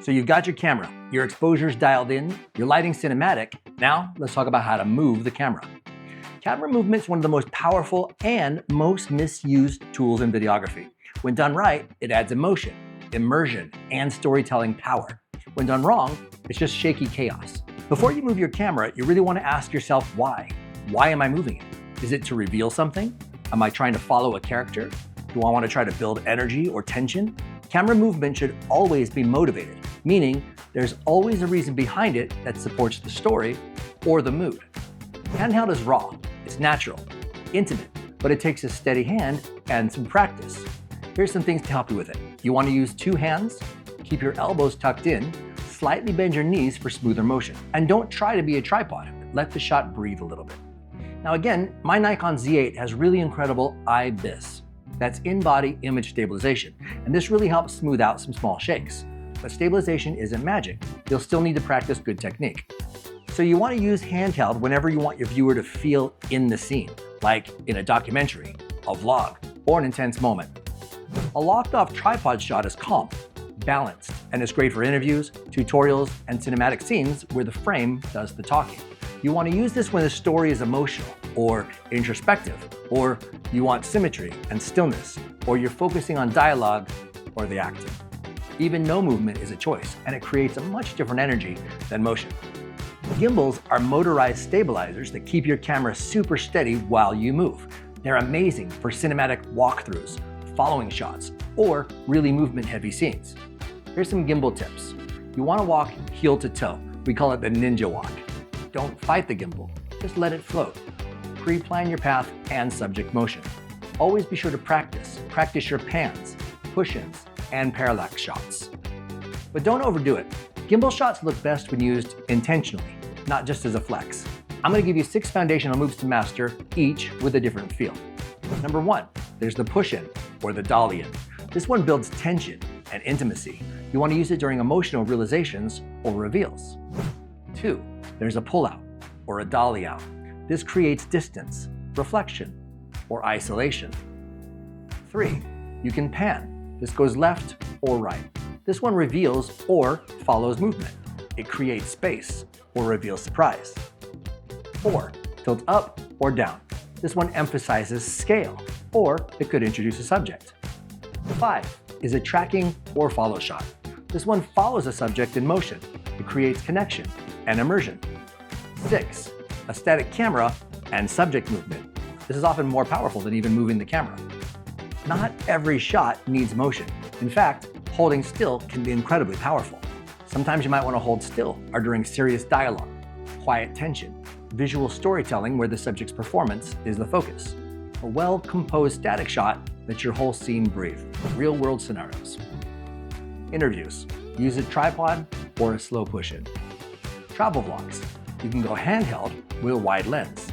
So you've got your camera, your exposure's dialed in, your lighting's cinematic. Now let's talk about how to move the camera. Camera movement is one of the most powerful and most misused tools in videography. When done right, it adds emotion, immersion, and storytelling power. When done wrong, it's just shaky chaos. Before you move your camera, you really want to ask yourself why. Why am I moving it? Is it to reveal something? Am I trying to follow a character? Do I want to try to build energy or tension? Camera movement should always be motivated, meaning there's always a reason behind it that supports the story or the mood. Handheld is raw, it's natural, intimate, but it takes a steady hand and some practice. Here's some things to help you with it. You want to use two hands, keep your elbows tucked in, slightly bend your knees for smoother motion. And don't try to be a tripod, let the shot breathe a little bit. Now again, my Nikon Z8 has really incredible IBIS. That's in-body image stabilization. And this really helps smooth out some small shakes. But stabilization isn't magic. You'll still need to practice good technique. So you want to use handheld whenever you want your viewer to feel in the scene, like in a documentary, a vlog, or an intense moment. A locked-off tripod shot is calm, balanced, and is great for interviews, tutorials, and cinematic scenes where the frame does the talking. You want to use this when the story is emotional or introspective, or you want symmetry and stillness, or you're focusing on dialogue or the acting. Even no movement is a choice, and it creates a much different energy than motion. Gimbals are motorized stabilizers that keep your camera super steady while you move. They're amazing for cinematic walkthroughs, following shots, or really movement-heavy scenes. Here's some gimbal tips. You want to walk heel to toe. We call it the ninja walk. Don't fight the gimbal, just let it float. Pre-plan your path and subject motion. Always be sure to practice. Practice your pans, push-ins, and parallax shots. But don't overdo it. Gimbal shots look best when used intentionally, not just as a flex. I'm going to give you 6 foundational moves to master, each with a different feel. Number 1, there's the push-in, or the dolly-in. This one builds tension and intimacy. You want to use it during emotional realizations or reveals. 2, there's a pull-out, or a dolly-out. This creates distance, reflection, or isolation. 3, you can pan. This goes left or right. This one reveals or follows movement. It creates space or reveals surprise. 4, tilt up or down. This one emphasizes scale, or it could introduce a subject. 5 is a tracking or follow shot. This one follows a subject in motion. It creates connection and immersion. 6, a static camera and subject movement. This is often more powerful than even moving the camera. Not every shot needs motion. In fact, holding still can be incredibly powerful. Sometimes you might want to hold still or during serious dialogue, quiet tension, visual storytelling where the subject's performance is the focus. A well-composed static shot lets your whole scene breathe. Real-world scenarios. Interviews. Use a tripod or a slow push-in. Travel vlogs. You can go handheld with a wide lens.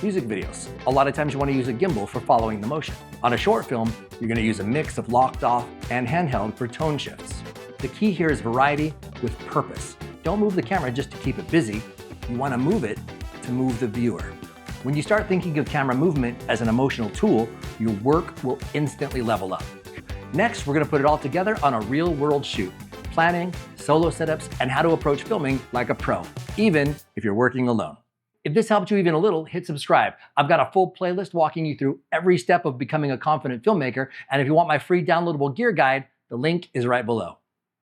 Music videos. A lot of times you want to use a gimbal for following the motion. On a short film, you're going to use a mix of locked off and handheld for tone shifts. The key here is variety with purpose. Don't move the camera just to keep it busy. You want to move it to move the viewer. When you start thinking of camera movement as an emotional tool, your work will instantly level up. Next, we're going to put it all together on a real-world shoot. Planning, solo setups, and how to approach filming like a pro, even if you're working alone. If this helped you even a little, hit subscribe. I've got a full playlist walking you through every step of becoming a confident filmmaker, and if you want my free downloadable gear guide, the link is right below.